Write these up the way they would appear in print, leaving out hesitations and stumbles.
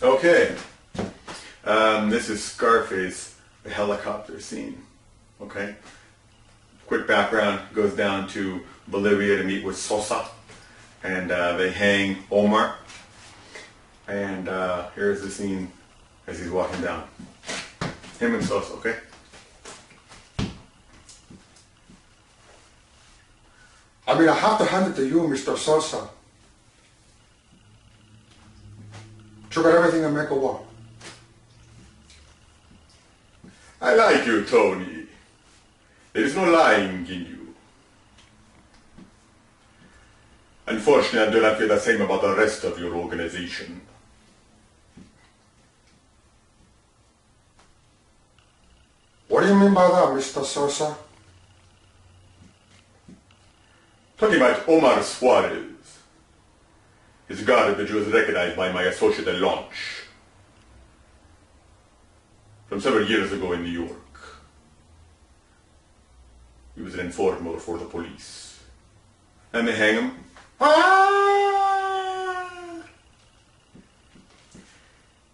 Okay, this is Scarface, the helicopter scene. Okay, quick background, goes down to Bolivia to meet with Sosa, and they hang Omar. And here's the scene as he's walking down. Him and Sosa, okay? I mean, I have to hand it to you, Mr. Sosa. You got everything to make a walk. I like you, Tony. There is no lying in you. Unfortunately, I do not feel the same about the rest of your organization. What do you mean by that, Mr. Sosa? Talking about Omar Suarez. His garbage was recognized by my associate at launch. From several years ago in New York. He was an informer for the police. And they hang him.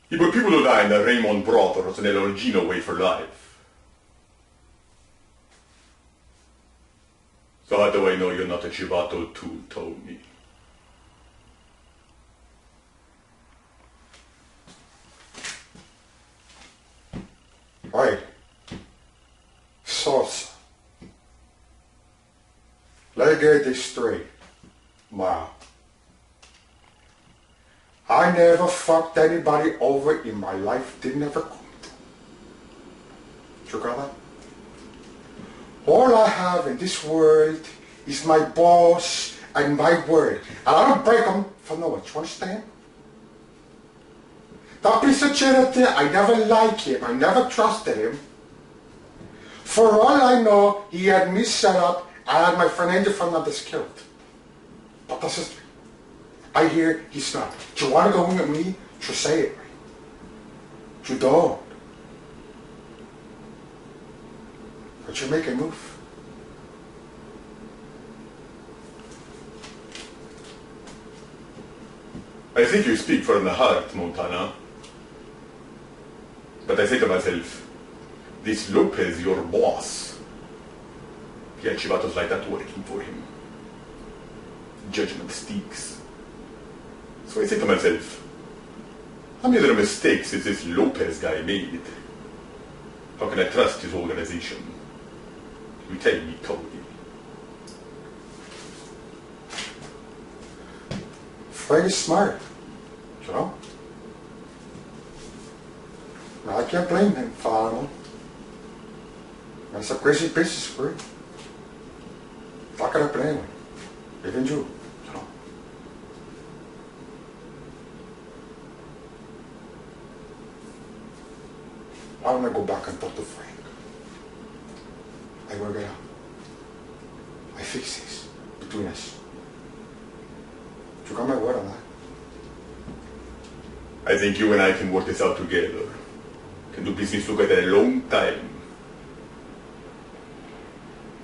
He put people to die in the Raymond Brothers and El Origino way for life. So how do I know you're not a Chivato too, Tony? Right. Sosa. Let me get this straight. Wow. I never fucked anybody over in my life. Didn't ever could. You got that? All I have in this world is my boss and my word. And I don't break them for no one. You understand? That piece of charity, I never liked him. I never trusted him. For all I know, he had me set up. I had my friend Angel Fernandez killed. But that's history. I hear he's not. Do you want to go in with me? You say it right. You don't. But you make a move. I think you speak from the heart, Montana. But I say to myself, this Lopez, your boss, he had Chivatos like that working for him. Judgment stinks. So I say to myself, how many other mistakes is this Lopez guy made? How can I trust his organization? You tell me, Tony. Very smart, you know? Now, I can't blame him for it. That's a crazy business for him. Not gonna blame him. Even you know? I wanna go back and talk to Frank. I work it out. I fix this between us. You got my word on that? I think you and I can work this out together. Can do business together a long time.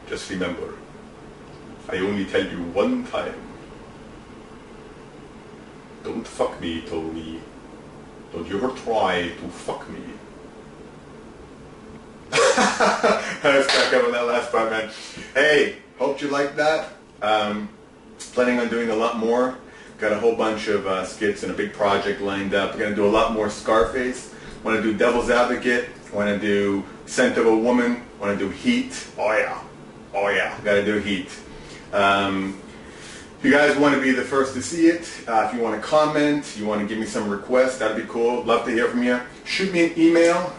Just remember, I only tell you one time. Don't fuck me, Tony. Don't you ever try to fuck me. I was stuck up on that last part, man. Hey, hope you liked that. Planning on doing a lot more. Got a whole bunch of skits and a big project lined up. We're going to do a lot more Scarface. Want to do Devil's Advocate. Want to do Scent of a Woman. Want to do Heat. Oh yeah. Oh yeah. Got to do Heat. If you guys want to be the first to see it, if you want to comment, you want to give me some requests, that'd be cool. Love to hear from you. Shoot me an email.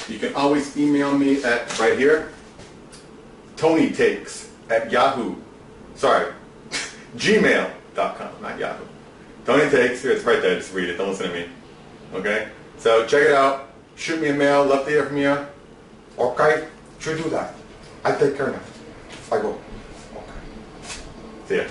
You can always email me at right here. TonyTakes at Yahoo. Sorry. Gmail.com, not Yahoo. Tony Takes, it's right there, just read it, don't listen to me. Okay? So check it out, shoot me a mail, love to hear from you. Okay, should do that. I take care now. I go. Okay. See ya.